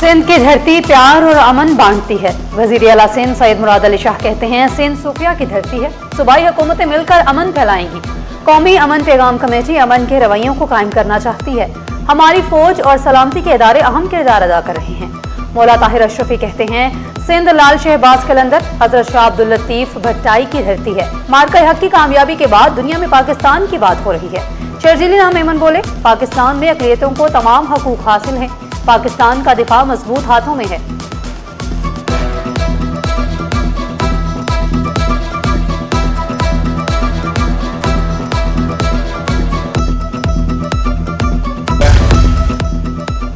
सिंध की धरती प्यार और अमन बांटती है। वजीर आला सिंध सैयद मुराद अली शाह कहते हैं, सिंध सूफिया की धरती है, सूबाई हुकूमतें मिलकर अमन फैलाएंगी। कौमी अमन पैगाम कमेटी अमन के रवैयों को कायम करना चाहती है। हमारी फौज और सलामती के इदारे अहम किरदार अदा कर रहे हैं। मौला ताहिर अशरफी कहते हैं, सिंध लाल शहबाज कलंदर हजरत शाह अब्दुल लतीफ भट्टाई की धरती है। मार्का हक की कामयाबी के बाद दुनिया में पाकिस्तान की बात हो रही है। शर्जील नाम मेमन बोले, पाकिस्तान में अक़लियतों को तमाम हकूक हासिल हैं। पाकिस्तान का दिफा मजबूत हाथों में है।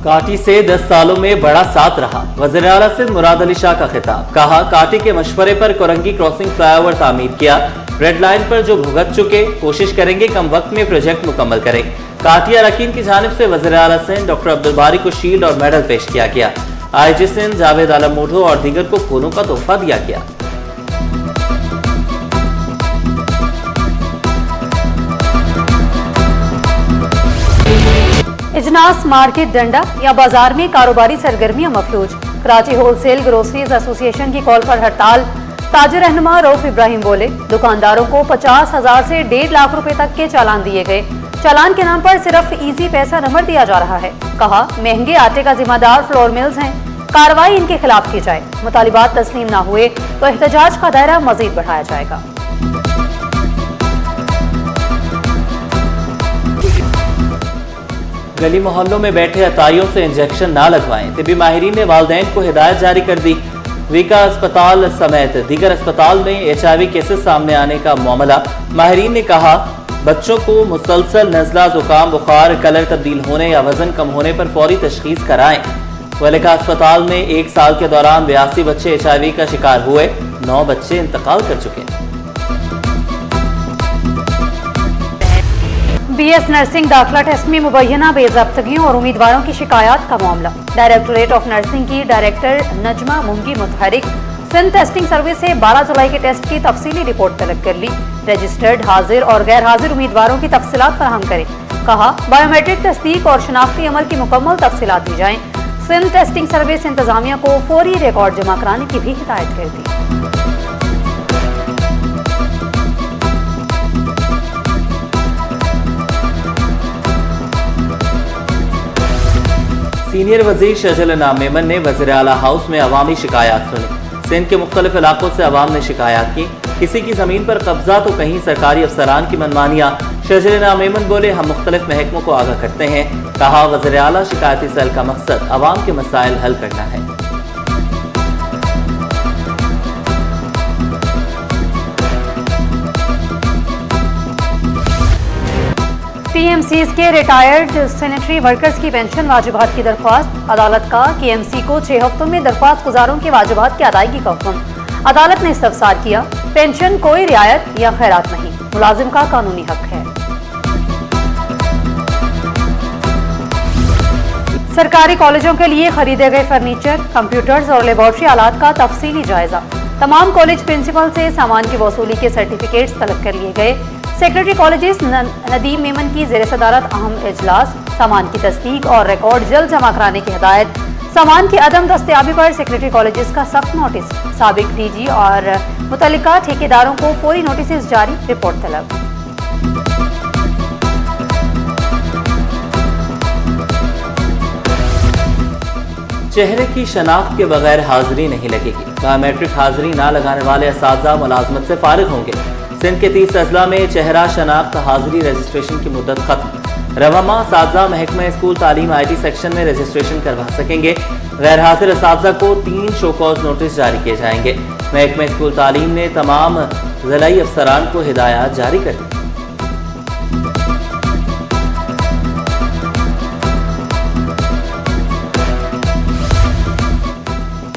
काटी से 10 सालों में बड़ा साथ रहा। वज़ीर आला सिंध मुराद अली शाह का खिताब। कहा, काटी के मशवरे पर कोरंगी क्रॉसिंग फ्लाईओवर तामीर किया। रेड लाइन पर जो भुगत चुके, कोशिश करेंगे कम वक्त में प्रोजेक्ट मुकम्मल करें। काटी अरकान की जानिब से वज़ीर आला सिंध डॉक्टर अब्दुल बारी को शील्ड और मेडल पेश किया गया। IG सिंध जावेद आलम मोढो और दीगर को फूलों का तोहफा दिया गया। इजनास, मार्केट, डंडा या बाजार में कारोबारी सरगर्मियां मफलूज। कराची होलसेल ग्रोसरीज एसोसिएशन की कॉल पर हड़ताल। ताजर रहनुमा रऊफ इब्राहिम बोले, दुकानदारों को 50,000 से 1.5 लाख रुपए तक के चालान दिए गए। चालान के नाम पर सिर्फ इजी पैसा नंबर दिया जा रहा है। कहा, महंगे आटे का जिम्मेदार फ्लोर मिल्स हैं, कार्रवाई इनके खिलाफ की जाए। मुतालिबात तस्लीम ना हुए तो एहतजाज का दायरा मजीद बढ़ाया जाएगा। गली मोहल्लों में बैठे अताइयों से इंजेक्शन ना लगवाएं। तिबी माहिरीन ने वालिदैन को हिदायत जारी कर दी। वीका अस्पताल समेत दीगर अस्पताल में HIV केसेस सामने आने का मामला। माहिरीन ने कहा, बच्चों को मुसलसल नज़ला, जुकाम, बुखार, कलर तब्दील होने या वजन कम होने पर फौरी तशखीस कराएं। वलिका अस्पताल में 1 साल के दौरान 82 बच्चे HIV का शिकार हुए। 9 बच्चे इंतकाल कर चुके। BS नर्सिंग दाखिला टेस्ट में मुबैना बेज़ाब्तगियों और उम्मीदवारों की शिकायत का मामला। डायरेक्टोरेट ऑफ नर्सिंग की डायरेक्टर नजमा मुंगी मुतहरिक सिंध टेस्टिंग सर्विस से 12 जुलाई के टेस्ट की तफसीली रिपोर्ट तलब कर ली। रजिस्टर्ड, हाजिर और गैर हाजिर उम्मीदवारों की तफसीलात फराहम करें। कहा, बायोमेट्रिक तस्दीक और शनाख्ती अमल की मुकम्मल तफसीलात दी जाएं। सिंध टेस्टिंग सर्विस इंतजामिया को फौरी रिकॉर्ड जमा कराने की भी हिदायत कर दी। सीनियर वजीर शर्जील नाम मेमन ने वज़ीर आला हाउस में अवामी शिकायत सुनी। सिंध के मुख्तलिफ इलाकों से अवाम ने शिकायत की। किसी की जमीन पर कब्जा तो कहीं सरकारी अफसरान की मनमानियाँ। शर्जील नाम मेमन बोले, हम मुख्तलिफ महकमों को आगाह करते हैं। कहा, वज़ीर आला शिकायती सेल का मकसद अवाम के मसाइल हल करना है। PMCs के रिटायर्ड सैनिटरी वर्कर्स की पेंशन वाजिबात की दरख्वास्त। अदालत का KMC को 6 हफ्तों में दरख्वास्त गुजारों के वाजिबात की अदायगी का हुक्म। अदालत ने इस्तफसार किया, पेंशन कोई रियायत या खैरात नहीं, मुलाजिम का कानूनी हक है। सरकारी कॉलेजों के लिए खरीदे गए फर्नीचर, कंप्यूटर्स और लेबोरेटरी आलात का तफसीली जायजा। तमाम कॉलेज प्रिंसिपल से सामान की वसूली के सर्टिफिकेट्स तलब कर लिए गए। सेक्रेटरी कॉलेजेस नदीम मेमन की ज़ेर सदारत अहम इजलास। सामान की तस्दीक और रिकॉर्ड जल्द जमा कराने की हिदायत। सामान की अदम दस्तयाबी पर सेक्रेटरी कॉलेजेस का सख्त नोटिस। साबिक DG और मुतल्लिका ठेकेदारों को फौरी नोटिस जारी, रिपोर्ट तलब। चेहरे की शनाख्त के बगैर हाजिरी नहीं लगेगी। बायोमेट्रिक हाजिरी ना लगाने वाले असातिज़ा मुलाजमत से फारिग होंगे। सिंध के 30 अजला में चेहरा शनाख्त हाजिरी रजिस्ट्रेशन की मुद्दत खत्म। रवामा असातिज़ा महकमा स्कूल तालीम IT सेक्शन में रजिस्ट्रेशन करवा सकेंगे। गैर हाजिर असातिज़ा को 3 शोकॉज नोटिस जारी किए जाएंगे। महकमा स्कूल तालीम ने तमाम ज़िलाई अफसरान को हिदायत जारी कर दी।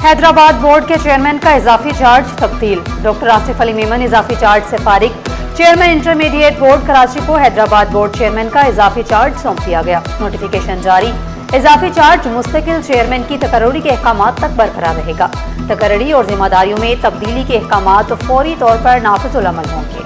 हैदराबाद बोर्ड के चेयरमैन का इजाफी चार्ज तब्दील। डॉक्टर आसिफ अली मेमन इजाफी चार्ज से फारिग। चेयरमैन इंटरमीडिएट बोर्ड कराची को हैदराबाद बोर्ड चेयरमैन का इजाफी चार्ज सौंप दिया गया। नोटिफिकेशन जारी। इजाफी चार्ज मुस्तकिल चेयरमैन की तकर्री के अहकामात तक बरकरार रहेगा। तकर्री और जिम्मेदारियों में तब्दीली के अहकामात फौरी तौर पर नाफिजुल अमल होंगे।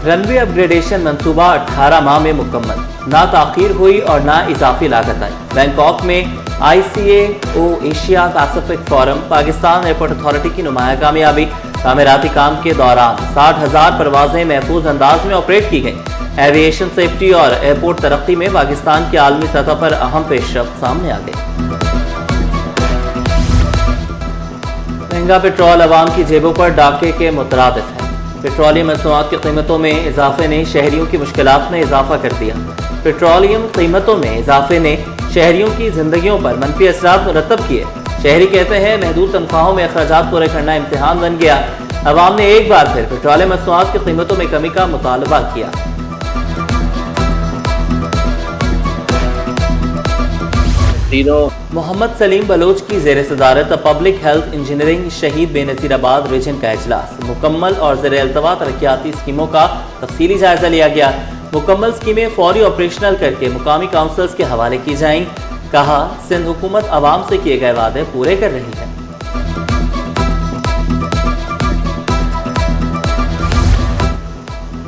रनवे अपग्रेडेशन मंसूबा 18 माह में मुकम्मल, ना ताखीर हुई और ना इजाफी लागत आई। बैंकॉक में ICAO Asia Pacific forum Pakistan airport authority की नुमाया कामयाबी। तामीराती काम के दौरान 60,000 परवाजें महफूज अंदाज में ऑपरेट की गई। एविएशन सेफ्टी और एयरपोर्ट तरक्की में पाकिस्तान की आलमी सतह पर अहम पेशरफ्त सामने आ गई। महंगा पेट्रोल अवाम की जेबों पर डाके के मुतरादिफ है। पेट्रोलियम मसनूआत की कीमतों में इजाफे ने शहरियों की मुश्किलात में इजाफा कर दिया। पेट्रोलियम कीमतों में इजाफे ने शहरियों की जिंदगियों पर मनफी असरात मुरतब किए। शहरी कहते हैं महदूद तनख्वाहों में अखराजात पूरे करना इम्तिहान बन गया। अवाम ने एक बार फिर पेट्रोलियम मसनूआत की कीमतों में कमी का मुतालबा किया। मोहम्मद सलीम बलोच की जेर सदारत पब्लिक हेल्थ इंजीनियरिंग शहीद बेनजीराबाद रीजन का इजलास। मुकम्मल और ज़ेर अल्तवा तरक्याती स्कीमों का तफसीली जायजा लिया गया। मुकम्मल स्कीमें फौरी ऑपरेशनल करके मुकामी काउंसिल्स के हवाले की जाएं। कहा, सिंध हुकूमत आवाम से किए गए वादे पूरे कर रही है।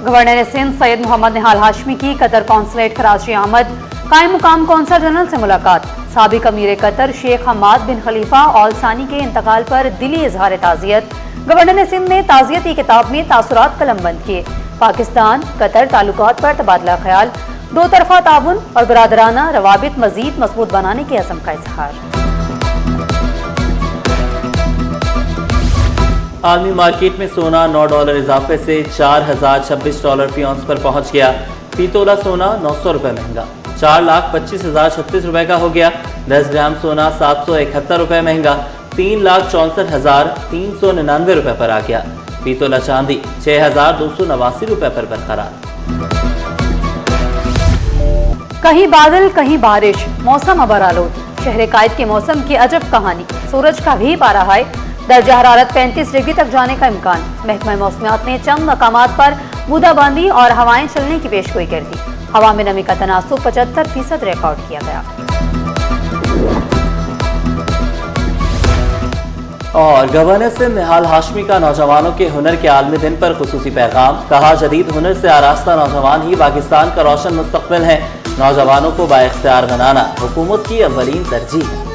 गवर्नर सिंध सैयद मोहम्मद निहाल हाशमी की कतर कौंसलेट कराची आमद। कायम मुकाम कौंसल जनरल से मुलाकात। साबिक अमीर कतर शेख हमाद बिन खलीफा ऑल सानी के इंतकाल पर दिली इजहार ताज़ियत। गवर्नर सिंध ने ताज़ियती किताब में तासुरात कलमबंद किए। पाकिस्तान कतर ताल्लुकात पर तबादला ख्याल, दो तरफा ताउन और बरादराना रवाबित मजीद मजबूत बनाने के अज़म का इजहार। आलमी मार्केट में सोना $9 इजाफे से $4,026 फी औंस पर पहुंच गया। फी तोला सोना 900 रुपये महंगा, 4,25,036 रुपये का हो गया। 10 ग्राम सोना 771 रुपये महंगा, 3,64,399 रुपये पर आ गया। फी तोला चांदी 6,289 रुपये पर बरकरार। कहीं बादल कहीं बारिश, मौसम अबरालूद। शहर कायद के मौसम की अजब कहानी। सूरज का भी पारा हाई, दर्जा हरारत 35 डिग्री तक जाने का इम्कान। महकमा मौसमियात ने चंद मकामात पर बूंदाबांदी और हवाएं चलने की पेशगोई कर दी। हवा में नमी का तनासुब 75% रिकॉर्ड किया गया। और गवर्नर सिंध निहाल हाशमी का नौजवानों के हुनर के आलमी दिन पर खुसूसी पैगाम। कहा, जदीद हुनर से आरास्ता नौजवान ही पाकिस्तान का रोशन मुस्तकबिल है। नौजवानों को बाइख्तियार बनाना हुकूमत की अव्वलीन तरजीह है।